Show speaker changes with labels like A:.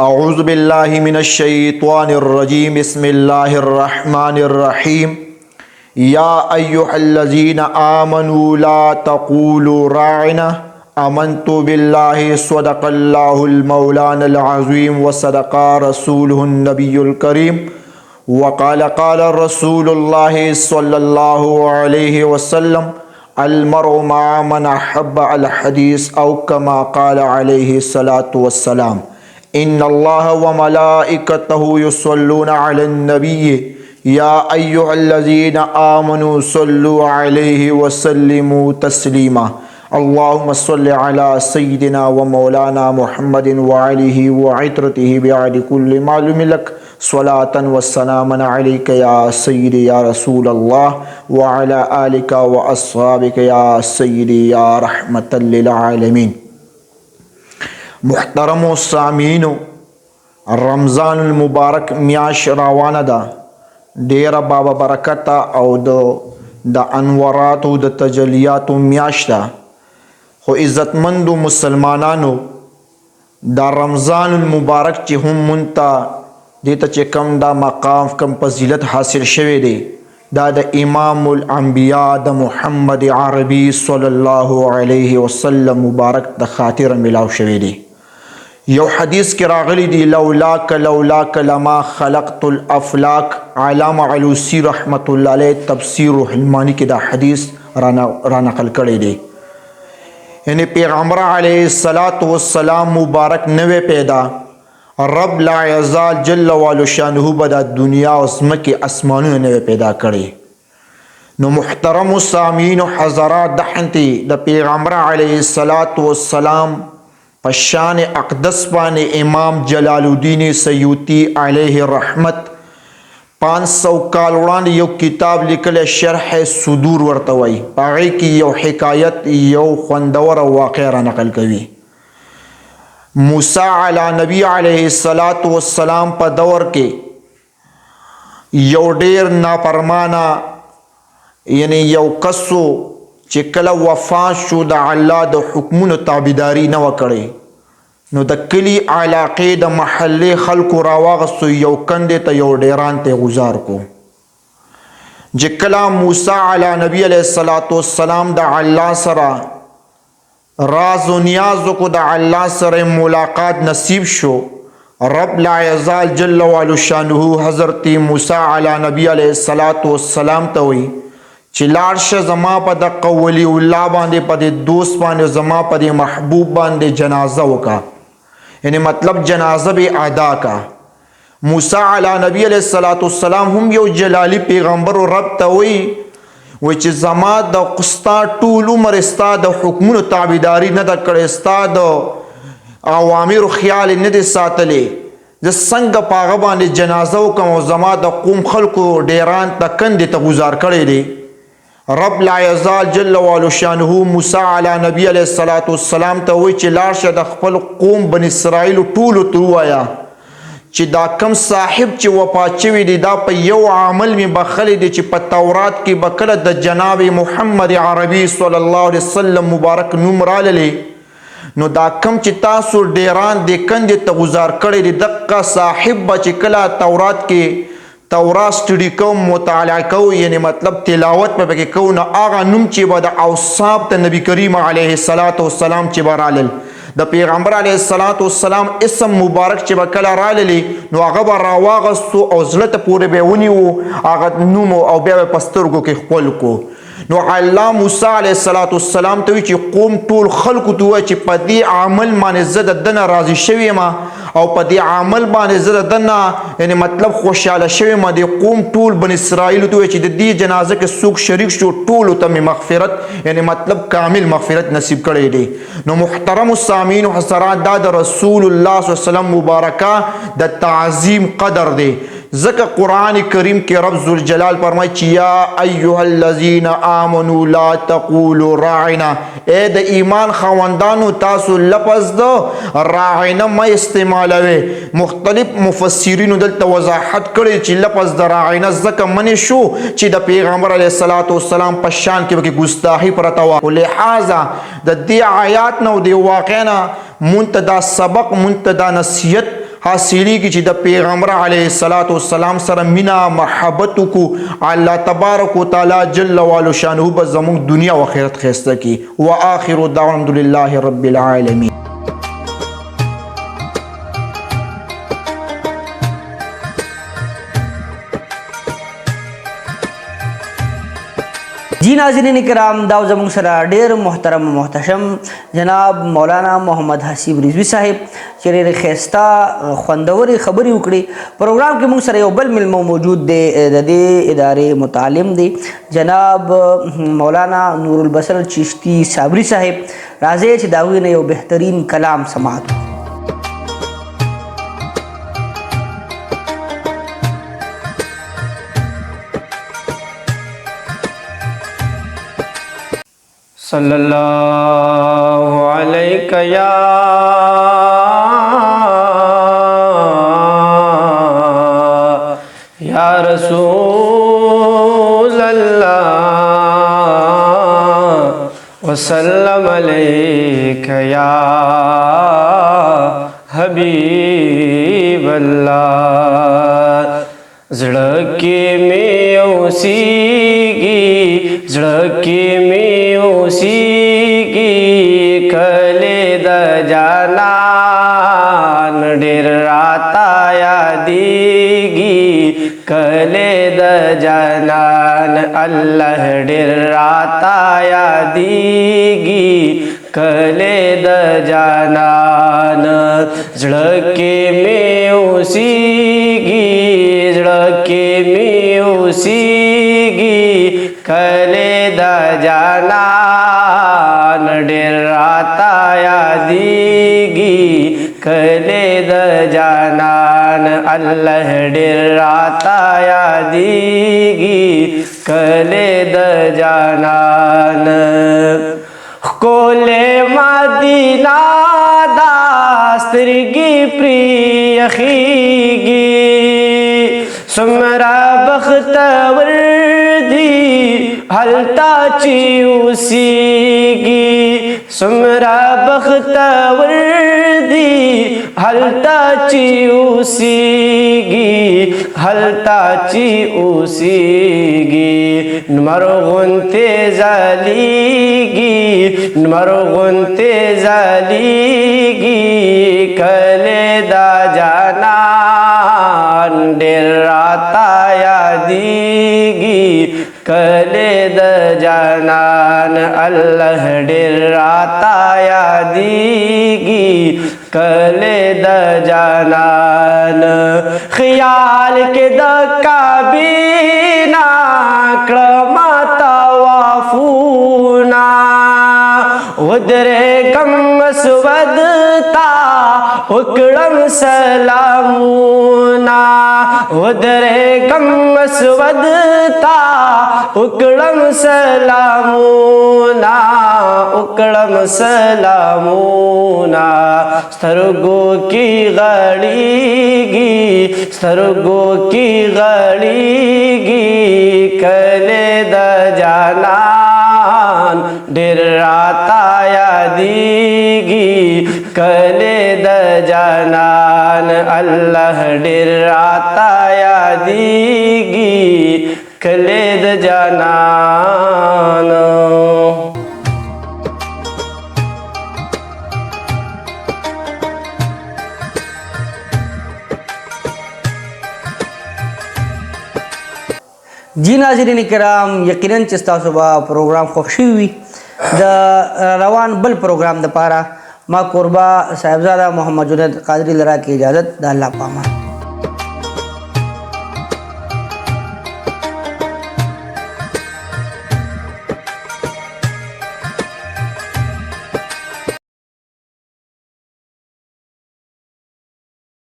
A: اعوذ باللہ من الشیطان الرجیم بسم اللہ الرحمن الرحیم یا ایہا الذین آمنوا لا تقولوا راعنا آمنت باللہ صدق اللہ المولانا العظیم وصدق رسولہ النبی الکریم وقال قال رسول اللہ صلی اللہ علیہ وسلم المرء مع من احب الحدیث او کما قال علیہ الصلاۃ والسلام ان اللہ وملائکتہ یصلون علی النبی یا ایہا الذین آمنوا صلوا علیہ وسلموا تسلیما اللہم صل علی سیدنا ومولانا محمد وعلیہ وعطرتہ بعد کل معلوم لک صلاة والسلام علیک یا سیدی یا رسول اللہ وعلی آلک واصحابک یا سیدی یا رحمت للعالمین۔ محترم و سامعینو، رمضان المبارک میاش روانه ده، ډیره بابا برکته او د انواراتو د تجلیاتو میاش ده. خو عزتمندو مسلمانانو، دا رمضان المبارک چې هم مونته دیته چې کم دا مقام کم فضیلت حاصل شوی دی، دا د امام الانبیاء د محمد عربی صلی الله علیه وسلم مبارک د خاطر ملاو شوی دی. یو حدیث کی راغلی دی لولاک لما خلقت الافلاک، علامہ علوسی رحمت اللہ علیہ تفسیر روح المانی کی دا حدیث را نقل کردی دی. یعنی پیغمبر علیہ السلام مبارک نوے پیدا، رب لا یزال جل والو شانہ بدا دنیا اسمکی اسمانو نوے پیدا کردی. نو محترم و سامعین و حضرات دحنتی دا پیغمبر علیہ السلام پشان اقدس پانے امام جلال الدین سیوطی علیہ رحمت 500 کال وړاندې یو کتاب لیکل شرح صدور ورته وایي، هغې کې یو حکایت یو خوندور واقع را نقل کوي. موسی علی نبی علیہ السلام په دور کې یو ډیر نافرمانه یعنی یو کسو چې کله وفات شو د الله د حکمونو تابعداري نه وکړي، نو د کلی علاقې د محلې خلکو راواغستو، یو کندې ته یو ډیران ته غزار کو. چې کله موسی علی نبی علیہ السلام د الله سره راز و نیاز کو، د الله سره ملاقات نصیب شو، رب لا یزال جل والو شانہ حضرت موسی علی نبی علیہ السلام ته وی چې لاړ شه زما په دقه ولی الله باندې، په دې دوست باندې، زما په دې محبوب باندې جنازه وکا، یعنی مطلب جنازه به ادا کا. موسی علی نبی علیہ السلام هم یو جلالی پیغمبر و رب ته وی چې زما د قستا ټول عمر ستا د حکمونو تابعداري نه ده کړې، ستا د اوامرو خیال نه دی ساتلی، زه څنګه په هغه باندې جنازه وکم او زما د قوم خلکو ډیران ته کندې ته گزار کړی دی. رب لا یزال جل والو شانہ موسی علی نبی علیہ السلام ته وی چې لاړ شه د خپل قوم بن اسرائیل ټولو ته ووایه چې دا کم صاحب چې وفات شوی دی دا په یو عمل می بخلی دی چې په تورات کې به کله د جناب محمد عربی صلی الله علیه وسلم مبارک نوم راغلی، نو دا کم چې تاسو ډیران د کندې ته گزار کړی دی، دقه صاحب به چې کله تورات کې تورات سټډي کوم، مطالعه کو، یعنی مطلب تلاوت په کې کو، نو هغه نوم چې به د اوصاف ته نبی کریم علیه السلام چې به رالل، د پیغمبر علیه السلام اسم مبارک چې به کله راللی، نو هغه به راواغستو او زړه ته پورې به ونیو هغه نوم او بیا به په سترګو کې خپل کو. نو الله موسی علیہ السلام ته وی چې قوم ټول خلکو ته وی چې په دې عمل باندې زه د دنه راضي شوی ما، او په دې عمل باندې زه د دنه یعنی مطلب خوشاله شوی ما. د قوم ټول بن اسرائیل ته وی چې د دې جنازه کې څوک شریک شو، ټولو ته مغفرت یعنی مطلب کامل مغفرت نصیب کړی دی. نو محترم السامعین و حضرات، دا د رسول الله صلی الله علیه وسلم مبارکه د تعظیم قدر دی. ذکر قرآن کریم کے رب ذوالجلال فرمائے چې یا ایها الذین آمنوا لا تقولوا راعنا، اے د ایمان خواندانو تاسو لفظ د راعنا ما استعمالوي. مختلف مفسرینو دلته وضاحت کړي چې لفظ د راعنا ځکه منی شو چې د پیغمبر علیه السلام په شان کې ګستاخی پرته وه، لہذا د دې آیات نه او د واقع نه منتدا سبق منتدا نصیحت حاصلی کی چې د پیغمبر علیه الصلاۃ والسلام سره مینا محبت کو الله تبارک وتعالى جل وعلا شانه به زموږ دنیا او آخرت خسته کی. واخر دعوانا الحمد لله رب العالمین.
B: جی ناظرین کرام، دا زموږ سره ډیر محترم محتشم جناب مولانا محمد حسیب رضوی صاحب چې ډېرې ښایسته خوندورې خبرې وکړې. پروګرام کې موږ سره یو بل ملمو موجود دی، د دې ادارې متعلم دی جناب مولانا نور البصر چشتی صابری صاحب. راځئ چې د هغوی نه یو بهترین کلام سماعت کړو.
C: صلی اللہ علیک یا رسول اللہ وسلم علیک یا حبیب اللہ. زړه کې مې اوسېږي، زړه کې مې اوسېږي، کلي د جانان ډېر راته یادېږي، کلي د جانان الله ډېر راته یادېږي، کلي د جانان. زړه کې مې اوسېږي، زړه کې مې اوسېږي، کلي د جانان ډېر راته یادېږي، کلي د جانان الله ډېر راته یادېږي، کلي د جانان. ښکلې مدینه دا سترګې پرې یخېږي، څومره بختور دي هلته چې اوسېږي، څومره بختور دي هلته چې اوسېږي، هلته چې اوسېږي. لمر غوندې ځلېږي، لمر غوندې ځلېږي، کلي د جانان ډېر راته یادېږي، کلي د جانان الله ډېر راته یادېږي، کلي د جانان. خیال کې د کعبې نه کړمه طوافونه، ودرېږم مسود ته وکړم سلامونه، ودرېږم مسود ته وکړم سلامونه، وکړم سلامونه. سترګو کې غړېږي، سترګو کې غړېږي، کلي د جانان ډېر راته یادېږي، کلي د جانان الله ډېر راته یادېږي، کلي د جانان.
B: جی ناظرین کرام، یقیناً چې ستاسو به پروګرام خوښ شوي وي. د روان بل پروګرام دپاره ما کوربه صاحبزاده محمد جنید قادري له راکړي اجازت. د الله په امان.